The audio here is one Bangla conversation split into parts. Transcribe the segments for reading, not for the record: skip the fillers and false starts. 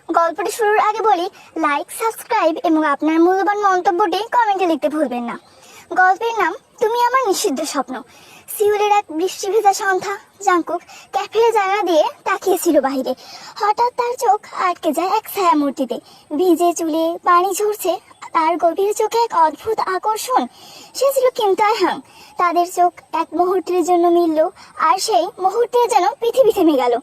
গল্পটি শুরুর আগে বলি, লাইক, সাবস্ক্রাইব এবং আপনার মূল্যবান মন্তব্যটি কমেন্টে লিখতে ভুলবেন না। গল্পের নাম তুমি আমার নিষিদ্ধ স্বপ্ন। সিউলের এক বৃষ্টি ভেজা সন্ধ্যা। জাংকুক ক্যাফের জায়গা দিয়ে তাকিয়েছিল বাহিরে। হঠাৎ তার চোখ আটকে যায় এক ছায়া মূর্তিতে। ভিজে চুলে পানি ঝরছে, তার গভীর চোখে এক অদ্ভুত আকর্ষণ। সে ছিল কিম তাই-হাং। তাদের চোখ এক মুহূর্তের জন্য মিলল, আর সেই মুহূর্তে যেন পৃথিবী থেমে গেল।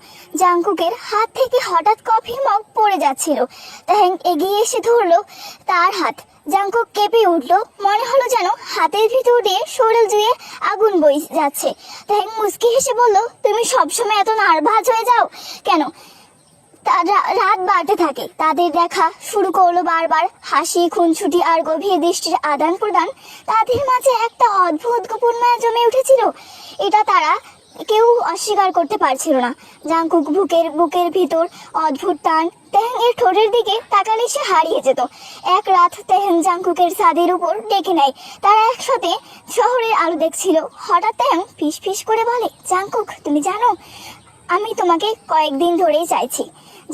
জাংকুকের হাত থেকে হঠাৎ কফির মগ পড়ে যাচ্ছিল। তাই এগিয়ে এসে ধরলো তার হাত। জাংকুক কেঁপে উঠলো, মনে হলো যেন হাতের ভিতর দিয়ে শরীর জুড়ে আগুন বই যাচ্ছে। তাই মুচকি হেসে বলল, তুমি সবসময় এত নার্ভাস হয়ে যাও কেন? রাত বাড়তে থাকে, তাদের দেখা শুরু করলো বারবার। হাসি, খুনসুটি আর গভীর দৃষ্টির আদান প্রদান। তাদের মাঝে একটা অদ্ভুত গোপন মায়া জমে উঠেছিল, এটা তারা কেউ অস্বীকার করতে পারছিল না। জাংকুক বুকের ভিতর অদ্ভুত টান। তেহেং এর ঠোঁটের দিকে তাকালে সে হারিয়ে যেত। এক রাত তেহেং জাংকুকের ছাদের উপর ডেকে নেয়। তারা একসাথে শহরের আলো দেখছিল। হঠাৎ তেহেং ফিস ফিস করে বলে, জাংকুক তুমি জানো, আমি তোমাকে কয়েকদিন ধরেই চাইছি।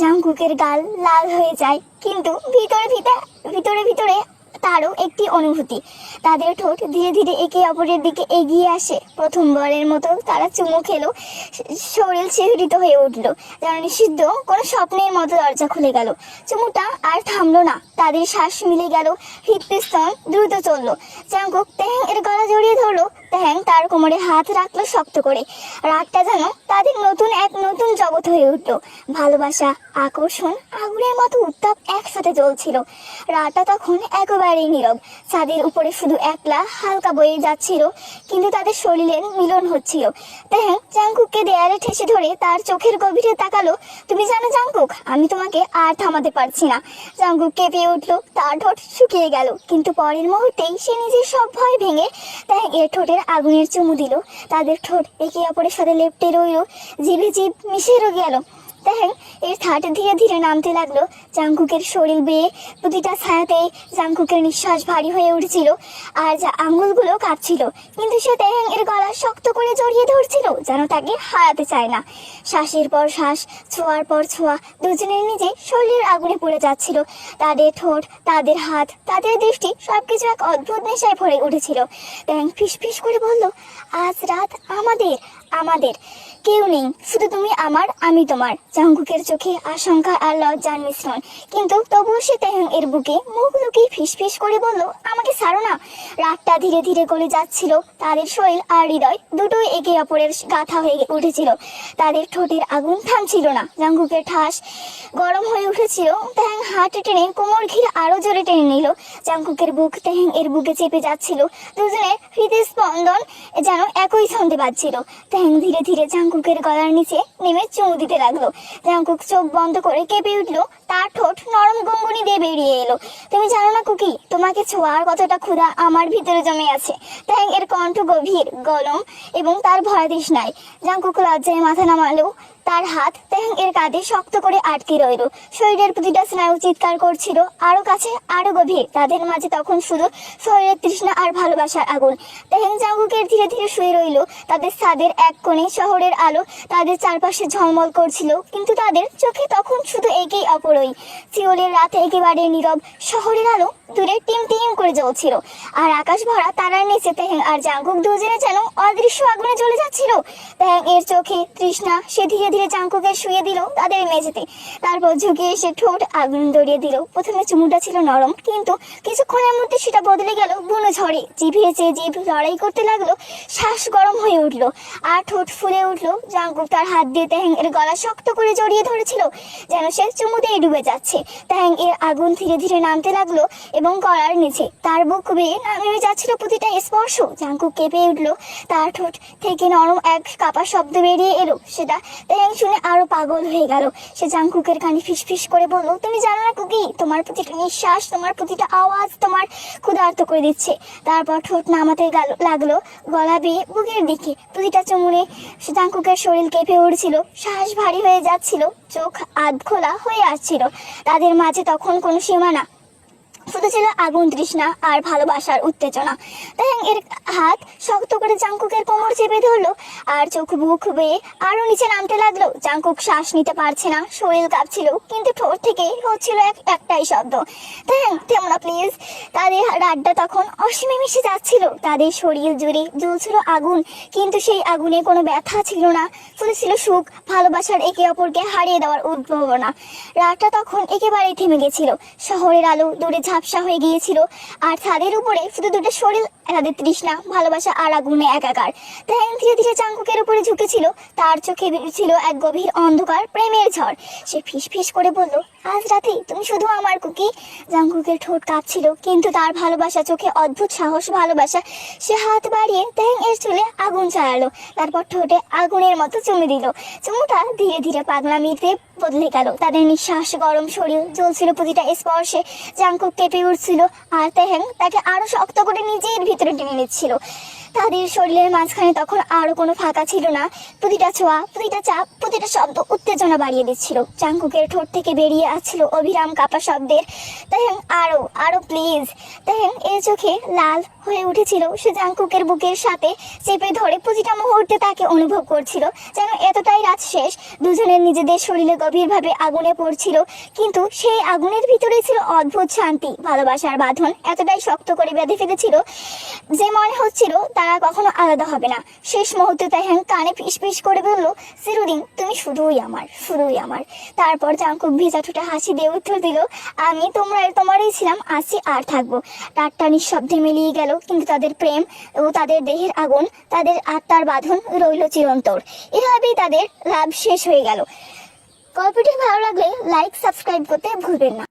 জাংকুকের গাল লাল হয়ে যায়, কিন্তু ভিতরে ভিতরে তারও একটি অনুভূতি। তাদের ঠোঁট ধীরে ধীরে একে অপরের দিকে এগিয়ে আসে। প্রথমবারের মতো তারা চুমু খেলো। শরীর শিহরিত হয়ে উঠল, যেন নিষিদ্ধ কোনো স্বপ্নের মতো দরজা খুলে গেল। চুমুটা আর থামলো না, তাদের শ্বাস মিলে গেল, হৃদপিস্টন দ্রুত চললো। জাংকুক তেহেং এর গলা জড়িয়ে ধরলো। তেহেং তার কোমরে হাত রাখলো শক্ত করে। রাতটা যেন তাদের নতুন জগৎ হয়ে উঠলো। ভালোবাসা, আকর্ষণ, আগুনের মতো উত্তাপ একসাথে জ্বলছিল। রাতটা তখন একেবারেই নীরব। ছাদের উপরে শুধু একলা হালকা বয়ে যাচ্ছিল, কিন্তু তাদের শরীরের মিলন হচ্ছিল। তেহেং জাংকুককে দেয়ালে ঠেসে ধরে তার চোখের গভীরে তাকালো। তুমি জানো জাংকুক, আমি তোমাকে আর থামাতে পারছি না। জাংকুক কেঁপে উঠলো, তার ঠোঁট শুকিয়ে গেল, কিন্তু পরের মুহূর্তেই সে নিজের সব ভয় ভেঙে তেহেং এর ঠোঁটের আগুনের চুমু দিল। তাদের ঠোঁট একে অপরের সাথে লেপ্টে রইল, জিভে জিভ মিশে গেল। তেহেং এর ঠাট ধীরে ধীরে নামতে লাগলো জাংকুকের শরীর বেয়ে। প্রতিটা ছায়াতেই জাংকুকের নিঃশ্বাস ভারী হয়ে উঠছিল, আর আঙুলগুলো কাঁপছিল। কিন্তু সে তেহেং এর গলা শক্ত করে জড়িয়ে ধরছিল, যেন তাকে হারাতে চায় না। শ্বাসের পর শ্বাস, ছোঁয়ার পর ছোঁয়া, দুজনের নিজে শরীরের আগুনে পড়ে যাচ্ছিল। তাদের ঠোঁট, তাদের হাত, তাদের দৃষ্টি, সবকিছু এক অদ্ভুত নেশায় ভরে উঠেছিল। তেহেং ফিস ফিস করে বলল, আজ রাত আমাদের কেউ নেই, শুধু তুমি আমার, আমি তোমার। জাংকুকের চোখে আশঙ্কা আর লজ্জার মিশ্রণ, কিন্তু তবুও সে তেহেং এর বুকে মুখ লুকিয়ে ফিস ফিস করে বলল, আমাকে ছাড়ো না। রাতটা ধীরে ধীরে গলে যাচ্ছিল। তাদের শরীর আর হৃদয় দুটোই একে অপরের গাঁথা হয়ে উঠেছিল। তাদের ঠোঁটের আগুন থামছিল না। জাংকুকের ঠাস গরম হয়ে উঠেছিল। তেহেং হাত টেনে কোমর ঘিরে আরো জোরে টেনে নিল। জাংকুকের বুক তেহেং এর বুকে চেপে যাচ্ছিল। দুজনের হৃদস্পন্দন যেন একই ছন্দে বাজছিল। তেহেং ধীরে ধীরে জাংকুকের গলার নিচে নেমে চুমু দিতে লাগলো। জাংকুক চোখ বন্ধ করে কেঁপে উঠলো, তার ঠোঁট নরম গঙ্গুনি দিয়ে বেরিয়ে এলো। তুমি জানো না কুকি, তোমাকে ছোঁয়ার কতটা ক্ষুধা আমার ভিতরে জমে আছে। তেহেং এর কণ্ঠ গভীর, গরম এবং তার ভয় তৃষ্ণায়। জাংকুক লজ্জায় মাথা নামালো। তার হাত তেহেং এর কাঁধে শক্ত করে আটকে রইল। শরীরের প্রতিটা স্নায়ু চিৎকার করছিল, আরো কাছে, আরো গভীর। তাদের মাঝে তখন শুধু শরীরের তৃষ্ণা আর ভালোবাসার আগুন। তেহেং জাংকুকের ধীরে ধীরে শুয়ে রইল। তাদের ছাদের এক কোণে শহরের আলো তাদের চারপাশে ঝলমল করছিল, কিন্তু তাদের চোখে তখন শুধু একেই অপরই। সিওলের রাতে একেবারে নীরব। শহরের আলো দূরে টিম টিম করে জ্বলছিল, আর আকাশ ভরা তারার নিচে তেহেং আর জাংকুক দুজনে যেন অদৃশ্য আগুনে জ্বলে যাচ্ছিল। তেহেং এর চোখে তৃষ্ণা। সে ধীরে ধীরে জাংকুকে শুয়ে দিল তাদের মেঝেতে। তারপর ঝুঁকিয়ে এসে ঠোঁট আগুন ধরিয়ে দিল। প্রথমে চুমুটা ছিল নরম, কিন্তু কিছুক্ষণের মধ্যে সেটা বদলে গেল বুনো ঝড়ে। জিভে চেয়ে জিভ লড়াই করতে লাগলো। শ্বাস গরম হয়ে উঠলো, আর ঠোঁট ফুলে উঠলো। জাংকুক তার হাত দিয়ে তেহেং এর গলা শক্ত করে জড়িয়ে ধরেছিল, যেন সে চুমুতেই ডুবে যাচ্ছে। তেহেং এর আগুন ধীরে ধীরে নামতে লাগলো এবং গলার নিচে তার বুক বেয়ে নেমে যাচ্ছিল প্রতিটা স্পর্শ। জাংকুক কেঁপে উঠলো, তার ঠোঁট থেকে নরম এক কাপা শব্দ বেরিয়ে এলো। সেটা তেহেং শুনে আরো পাগল হয়ে গেল। সে জাংকুকের কানে ফিস ফিস করে বলল, তুমি জানো না কুকি, তোমার প্রতিটা নিঃশ্বাস, তোমার প্রতিটা আওয়াজ তোমার ক্ষুধার্ত করে দিচ্ছে। তারপর ঠোঁট নামাতে লাগলো গলা বেয়ে বুকের দিকে। প্রতিটা চুমুনে জাংকুকের শরীর কেঁপে উঠছিল, শ্বাস ভারী হয়ে যাচ্ছিল, চোখ আধ খোলা হয়ে আসছিল। তাদের মাঝে তখন কোনো সীমানা, শুধু শুধু ছিল আগুন তৃষ্ণা আর ভালোবাসার উত্তেজনা। তাহ্যাং এর হাত শক্ত করে জাংকুকের কোমর চেপে ধরলো আর চোখ বুক বেয়ে আরো নিচে নামতে লাগলো। জাংকুক শ্বাস নিতে পারছে না, শরীর কাঁপছিল, কিন্তু ঠোঁট থেকে হচ্ছিল একটাই শব্দ, তাহ্যাং থেমো না প্লিজ। তাদের রাতটা তখন অসীমে মিশে যাচ্ছিল, তাদের শরীর জুড়ে জ্বলছিল আগুন, কিন্তু সেই আগুনে কোনো ব্যথা ছিল না, শুধু ছিল সুখ, ভালোবাসার, একে অপরকে হারিয়ে দেওয়ার উদ্ভাবনা। রাতটা তখন একেবারেই থেমে গেছিল, শহরের আলো দূরে ঝাপসা হয়ে গিয়েছিল, আর ছাদের উপরে শুধু দুটো শরীর, তাদের তৃষ্ণা, ভালোবাসা আর আগুনে একাকার। তাহ্যাং ধীরে ধীরে জাংকুকের উপরে ঝুঁকেছিল, তার চোখে ছিল এক গভীর অন্ধকার, প্রেমের ঝড়। সে ফিস ফিস করে বলল, আজ রাতে তুমি শুধু আমার কুকি। জাংকুকের ঠোঁট কাঁপছিল, কিন্তু তার ভালোবাসা চোখে অদ্ভুত সাহস, ভালোবাসা। সে হাত বাড়িয়ে তাহ্যাং এর চুলে আগুন চালালো, তারপর ঠোঁটে আগুনের মতো চুমু দিল। চুমুটা ধীরে ধীরে পাগলামিতে বদলে গেল। তাদের নিঃশ্বাস, গরম শরীর জ্বলছিল প্রতিটা স্পর্শে। জাংকুক কেঁপে উঠছিল, আর তাহ্যাং তাকে আরো শক্ত করে নিজের ভিতরে টেনে নিচ্ছিল। তাদের শরীরের মাঝখানে তখন আরো কোনো ফাঁকা ছিল না। প্রতিটা ছোঁয়া, প্রতিটা চাপ, প্রতিটা শব্দ উত্তেজনা বাড়িয়ে দিচ্ছিল। জাংকুকের ঠোঁট থেকে বেরিয়ে আসছিল অবিরাম কাঁপা শব্দের, তাহ্যাং আরো আরো প্লিজ। তাহ্যাং এর চোখে লাল হয়ে উঠেছিল। সে জাংকুকের বুকের সাথে চেপে ধরে প্রতিটা মুহূর্তে তাকে অনুভব করছিল, যেন এতটাই রাত শেষ, দুজনের নিজেদের শরীরে গভীরভাবে আগুনে পড়ছিল, কিন্তু সেই আগুনের ভিতরে ছিল অদ্ভুত শান্তি, ভালোবাসার বাঁধন এতটাই শক্ত করে বেঁধে ফেলেছিল যে মনে হচ্ছিল তারা কখনো আলাদা হবে না। শেষ মুহূর্তে তাহ্যাং কানে ফিস ফিস করে বলল, চিরদিন তুমি শুধুই আমার, শুধুই আমার। তারপর জাংকুক ভেজা ঠোঁটে হাসি দিয়ে উত্তর দিল, আমি তোমারই ছিলাম, আছি আর থাকবো। রাতটা নিঃশব্দে মিলিয়ে গেল, কিন্তু তাদের প্রেম ও তাদের দেহের আগুন, তাদের আত্মার বাঁধন রইল চিরন্তর। এভাবেই তাদের লাভ শেষ হয়ে গেল। গল্পটি ভালো লাগলে লাইক, সাবস্ক্রাইব করতে ভুলবেন না।